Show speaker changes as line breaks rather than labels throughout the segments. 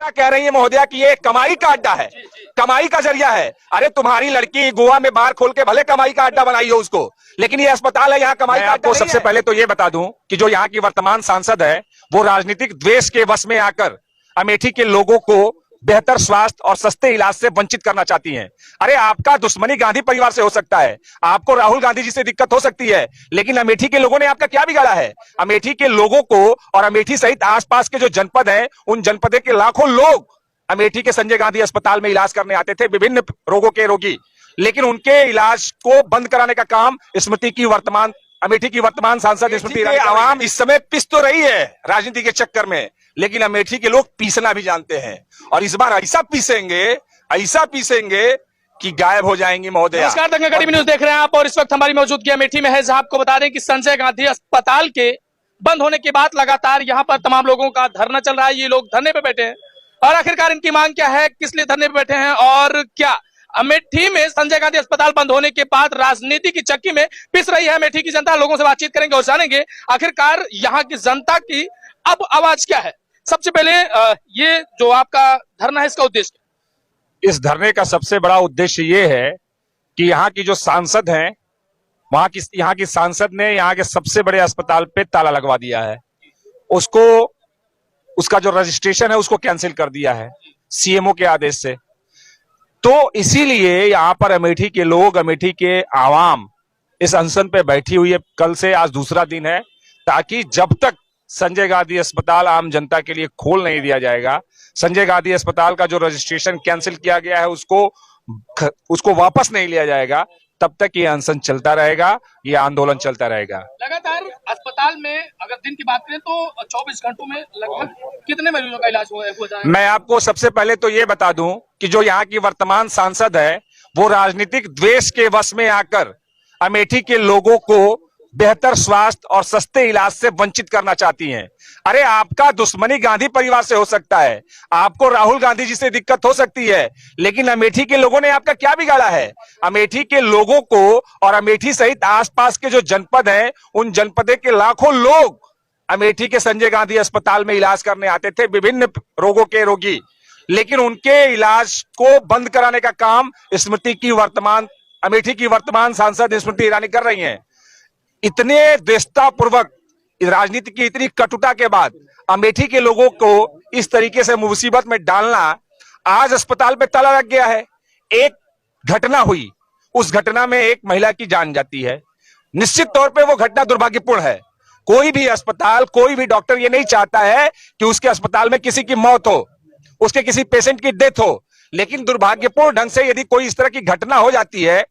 क्या कह रही है महोदया कि ये कमाई का अड्डा है, कमाई का जरिया है। अरे तुम्हारी लड़की गोवा में बार खोल के भले कमाई का अड्डा बनाई हो उसको, लेकिन ये अस्पताल है, यहाँ कमाई का अड्डा। सबसे पहले तो ये बता दूं कि जो यहाँ की वर्तमान सांसद है वो राजनीतिक द्वेष के वश में आकर अमेठी के लोगों को बेहतर स्वास्थ्य और सस्ते इलाज से वंचित करना चाहती हैं। अरे आपका दुश्मनी गांधी परिवार से हो सकता है, आपको राहुल गांधी जी से दिक्कत हो सकती है, लेकिन अमेठी के लोगों ने आपका क्या बिगाड़ा है? अमेठी के लोगों को और अमेठी सहित आसपास के जो जनपद हैं उन जनपदों के लाखों लोग अमेठी के संजय गांधी अस्पताल में इलाज करने आते थे, विभिन्न रोगों के रोगी, लेकिन उनके इलाज को बंद कराने का काम अमेठी की वर्तमान सांसद स्मृति ईरानी। आवाम इस समय पिस तो रही है राजनीति के चक्कर में, लेकिन अमेठी के लोग पीसना भी जानते हैं और इस बार ऐसा पीसेंगे कि गायब हो जाएंगी महोदय।
नमस्कार, दंगल टीवी न्यूज देख रहे हैं आप और इस वक्त हमारी मौजूदगी अमेठी में है, जहां आपको बता दें कि संजय गांधी अस्पताल के बंद होने के बाद लगातार यहां पर तमाम लोगों का धरना चल रहा है। ये लोग धरने पे बैठे हैं और आखिरकार इनकी मांग क्या है, किस लिए धरने पे बैठे हैं और क्या अमेठी में संजय गांधी अस्पताल बंद होने के बाद राजनीति की चक्की में पिस रही है अमेठी की जनता। लोगों से बातचीत करेंगे और जानेंगे आखिरकार यहाँ की जनता की अब आवाज क्या है। सबसे पहले ये जो आपका धरना है, इसका उद्देश्य?
इस धरने का सबसे बड़ा उद्देश्य ये है कि यहाँ की जो सांसद हैं, यहाँ की सांसद ने यहाँ के सबसे बड़े अस्पताल पे ताला लगवा दिया है। उसका जो रजिस्ट्रेशन है उसको कैंसिल कर दिया है सीएमओ के आदेश से। तो इसीलिए यहाँ पर अमेठी के लोग, अमेठी के आवाम इस अनशन पे बैठी हुई है। कल से आज दूसरा दिन है, ताकि जब तक संजय गांधी अस्पताल आम जनता के लिए खोल नहीं दिया जाएगा, संजय गांधी अस्पताल का जो रजिस्ट्रेशन कैंसिल किया गया है उसको वापस नहीं लिया जाएगा, तब तक ये अनशन चलता रहेगा, ये आंदोलन चलता रहेगा।
लगातार अस्पताल में अगर दिन की बात करें तो 24 घंटों में लगभग कितने मरीजों का इलाज हो जाएगा? मैं
आपको सबसे पहले तो ये बता दूं कि जो यहाँ की वर्तमान सांसद है वो राजनीतिक द्वेष के वश में आकर अमेठी के लोगों को बेहतर स्वास्थ्य और सस्ते इलाज से वंचित करना चाहती हैं। अरे आपका दुश्मनी गांधी परिवार से हो सकता है, आपको राहुल गांधी जी से दिक्कत हो सकती है, लेकिन अमेठी के लोगों ने आपका क्या बिगाड़ा है? अमेठी के लोगों को और अमेठी सहित आसपास के जो जनपद हैं उन जनपदों के लाखों लोग अमेठी के संजय गांधी अस्पताल में इलाज करने आते थे, विभिन्न रोगों के रोगी, लेकिन उनके इलाज को बंद कराने का काम अमेठी की वर्तमान सांसद स्मृति ईरानी कर रही हैं। इतने द्वेषतापूर्वक राजनीति की इतनी कटुता के बाद अमेठी के लोगों को इस तरीके से मुसीबत में डालना, आज अस्पताल पे ताला लग गया है। एक घटना हुई, उस घटना में एक महिला की जान जाती है। निश्चित तौर पे वो घटना दुर्भाग्यपूर्ण है। कोई भी अस्पताल, कोई भी डॉक्टर ये नहीं चाहता है कि उसके अस्पताल में किसी की मौत हो, उसके किसी पेशेंट की डेथ हो, लेकिन दुर्भाग्यपूर्ण ढंग से यदि कोई इस तरह की घटना हो जाती है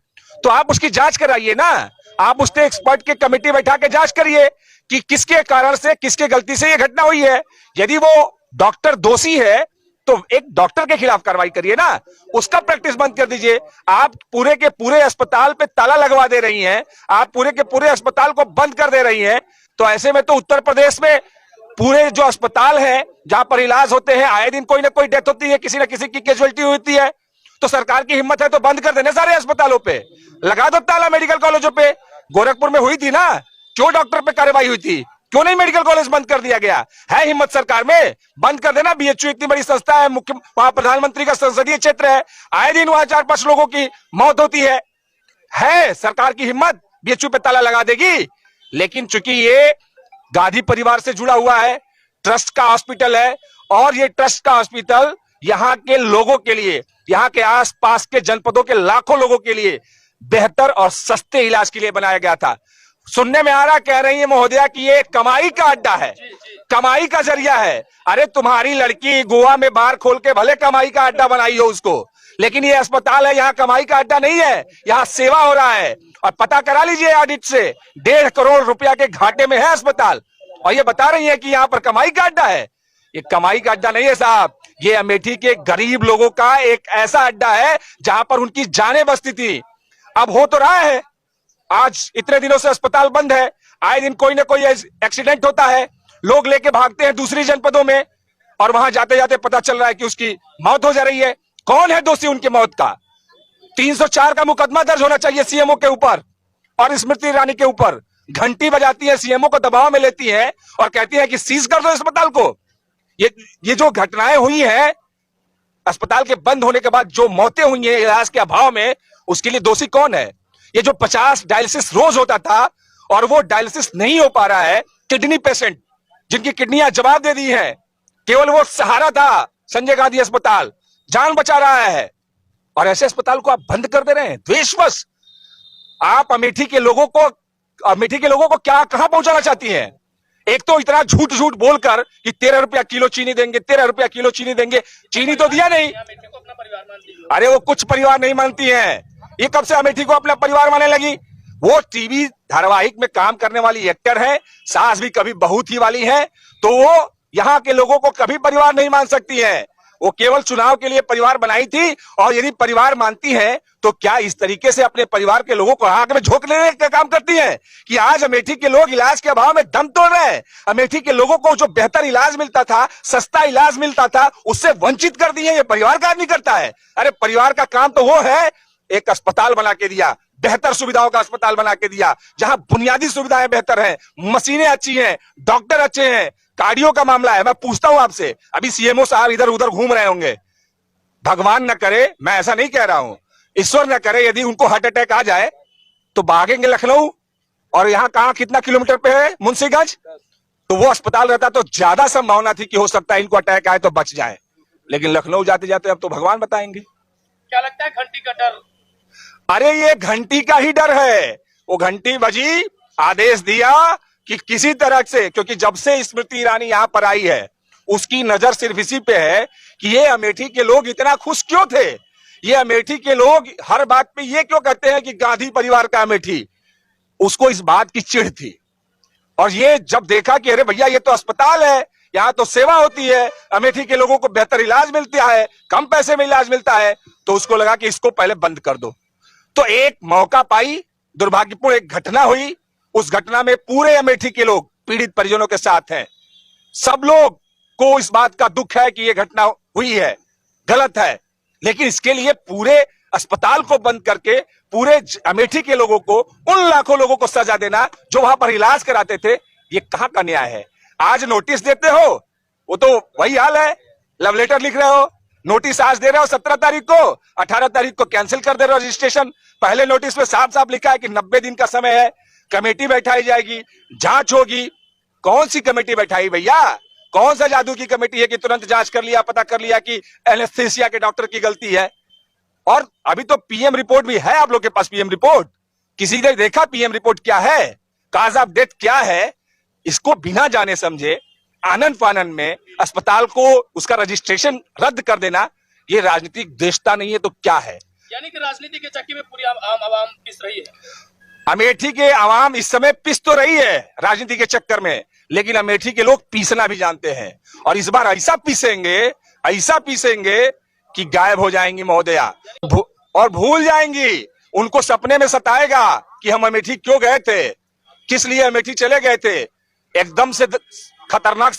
तो आप उसकी जांच कराइए ना। आप उसके एक्सपर्ट की कमेटी बैठा के जांच करिए कि किसके कारण से, किसके गलती से ये घटना हुई है। यदि वो डॉक्टर दोषी है तो एक डॉक्टर के खिलाफ कार्रवाई करिए ना, उसका प्रैक्टिस बंद कर दीजिए। आप पूरे के पूरे अस्पताल पे ताला लगवा दे रही हैं, आप पूरे के पूरे अस्पताल को बंद कर दे रही हैं। तो ऐसे में तो उत्तर प्रदेश में पूरे जो अस्पताल है जहां पर इलाज होते हैं, आए दिन कोई ना कोई डेथ होती है, किसी ना किसी की कैजुअलिटी होती है, तो सरकार की हिम्मत है तो बंद कर देने सारे अस्पतालों पे, लगा दो ताला मेडिकल कॉलेजों पे। गोरखपुर में हुई थी ना, क्यों डॉक्टर पे कार्रवाई हुई थी, क्यों नहीं मेडिकल कॉलेज बंद कर दिया गया? है हिम्मत सरकार में, बंद कर देना। बीएचयू इतनी बड़ी संस्था है, वहां प्रधानमंत्री का संसदीय क्षेत्र है, आए दिन वहां 4-5 लोगों की मौत होती है सरकार की हिम्मत बीएचयू पे ताला लगा देगी? लेकिन चूंकि ये गांधी परिवार से जुड़ा हुआ है, ट्रस्ट का हॉस्पिटल है, और ये ट्रस्ट का हॉस्पिटल यहाँ के लोगों के लिए, यहाँ के आसपास के जनपदों के लाखों लोगों के लिए बेहतर और सस्ते इलाज के लिए बनाया गया था। सुनने में आ रहा, कह रही है महोदया कि ये कमाई का अड्डा है, कमाई का जरिया है। अरे तुम्हारी लड़की गोवा में बार खोल के भले कमाई का अड्डा बनाई हो उसको, लेकिन ये अस्पताल है, यहाँ कमाई का अड्डा नहीं है, यहाँ सेवा हो रहा है। और पता करा लीजिए ऑडिट से, 1.5 करोड़ रुपया के घाटे में है अस्पताल, और ये बता रही है कि यहाँ पर कमाई का अड्डा है। ये कमाई का अड्डा नहीं है साहब, ये अमेठी के गरीब लोगों का एक ऐसा अड्डा है जहां पर उनकी जानें बसती थी। अब हो तो रहा है, आज इतने दिनों से अस्पताल बंद है, आए दिन कोई ना कोई एक्सीडेंट होता है, लोग लेके भागते हैं दूसरी जनपदों में, और वहां जाते जाते पता चल रहा है कि उसकी मौत हो जा रही है। कौन है दोषी उनकी मौत का? 304 का मुकदमा दर्ज होना चाहिए सीएमओ के ऊपर और स्मृति ईरानी के ऊपर। घंटी बजाती है, सीएमओ को दबाव में लेती है और कहती है कि सीज कर दो अस्पताल को। ये जो घटनाएं हुई हैं अस्पताल के बंद होने के बाद, जो मौतें हुई हैं इलाज के अभाव में, उसके लिए दोषी कौन है? ये जो 50 डायलिसिस रोज होता था और वो डायलिसिस नहीं हो पा रहा है, किडनी पेशेंट जिनकी किडनियां जवाब दे दी हैं, केवल वो सहारा था संजय गांधी अस्पताल, जान बचा रहा है, और ऐसे अस्पताल को आप बंद कर दे रहे हैं द्वेषवश। आप अमेठी के लोगों को क्या कहां पहुंचाना चाहती हैं? एक तो इतना झूठ झूठ बोलकर कि 13 रुपया किलो चीनी देंगे, 13 रुपया किलो चीनी देंगे, चीनी तो दिया नहीं।
अमेठी को अपना परिवार मानती है।
अरे वो कुछ परिवार नहीं मानती हैं, ये कब से अमेठी को अपना परिवार मानने लगी? वो टीवी धारावाहिक में काम करने वाली एक्टर है, सास भी कभी बहू थी वाली है, तो वो यहाँ के लोगों को कभी परिवार नहीं मान सकती है। वो केवल चुनाव के लिए परिवार बनाई थी, और यदि परिवार मानती है तो क्या इस तरीके से अपने परिवार के लोगों को आंख में झोंक लेने का काम करती है कि आज अमेठी के लोग इलाज के अभाव में दम तोड़ रहे हैं? अमेठी के लोगों को जो बेहतर इलाज मिलता था, सस्ता इलाज मिलता था, उससे वंचित कर दिए। ये परिवार का आदमी करता है। अरे परिवार का काम तो वो है, एक अस्पताल बना के दिया, बेहतर सुविधाओं का अस्पताल बना के दिया, जहां बुनियादी सुविधाएं बेहतर हैं, मशीनें अच्छी हैं, डॉक्टर अच्छे हैं। कार्डियो का मामला है, मैं पूछता हूं आपसे, अभी सीएमओ साहब इधर उधर घूम रहे होंगे, भगवान न करे, मैं ऐसा नहीं कह रहा हूं, ईश्वर न करे, यदि उनको हार्ट अटैक आ जाए तो भागेंगे लखनऊ, और यहां कहां कितना किलोमीटर पे है मुंशीगंज, तो वो अस्पताल रहता तो ज्यादा संभावना थी कि हो सकता है इनको अटैक आए तो बच जाए, लेकिन लखनऊ जाते जाते अब तो भगवान बताएंगे।
क्या लगता है घंटी का डर?
अरे ये घंटी का ही डर है। वो घंटी बजी, आदेश दिया कि किसी तरह से, क्योंकि जब से स्मृति ईरानी यहां पर आई है उसकी नजर सिर्फ इसी पे है कि ये अमेठी के लोग इतना खुश क्यों थे, ये अमेठी के लोग हर बात पे ये क्यों कहते हैं कि गांधी परिवार का अमेठी। उसको इस बात की चिढ़ थी, और ये जब देखा कि अरे भैया ये तो अस्पताल है, यहाँ तो सेवा होती है, अमेठी के लोगों को बेहतर इलाज मिलता है, कम पैसे में इलाज मिलता है, तो उसको लगा कि इसको पहले बंद कर दो। तो एक मौका पाई, दुर्भाग्यपूर्ण एक घटना हुई, उस घटना में पूरे अमेठी के लोग पीड़ित परिजनों के साथ हैं। सब लोग को इस बात का दुख है कि यह घटना हुई है, गलत है, लेकिन इसके लिए पूरे अस्पताल को बंद करके पूरे अमेठी के लोगों को, उन लाखों लोगों को सजा देना जो वहां पर इलाज कराते थे, ये कहां का न्याय है? आज नोटिस देते हो, वो तो वही हाल है, लव लेटर लिख रहे हो, नोटिस आज दे रहे हो 17 तारीख को, 18 तारीख को कैंसिल कर दे रहे हो रजिस्ट्रेशन। पहले नोटिस में साफ साफ लिखा है कि 90 दिन का समय है, कमेटी बैठाई जाएगी, जांच होगी। कौन सी कमेटी बैठाई भैया? कौन सा जादू की कमेटी है कि तुरंत जांच कर लिया, पता कर लिया कि एनेस्थीसिया के डॉक्टर की गलती है? और अभी तो पीएम रिपोर्ट भी है आप लोग के पास, पीएम रिपोर्ट। किसी ने देखा पीएम रिपोर्ट क्या है, काज ऑफ डेथ क्या है? इसको बिना जाने समझे आनंद फानंद में अस्पताल को उसका रजिस्ट्रेशन रद्द कर देना, ये राजनीतिक देशता नहीं है तो क्या है?
यानी कि राजनीति के चक्की में पूरी आम आवाम पिस रही है।
अमेठी के आवाम इस समय पिस तो रही है राजनीति के चक्कर में, लेकिन अमेठी के लोग पीसना भी जानते हैं, और इस बार ऐसा पीसेंगे कि गायब हो जाएंगी महोदया, और भूल जाएंगी। उनको सपने में सताएगा कि हम अमेठी क्यों गए थे, किस लिए अमेठी चले गए थे। एकदम से खतरनाक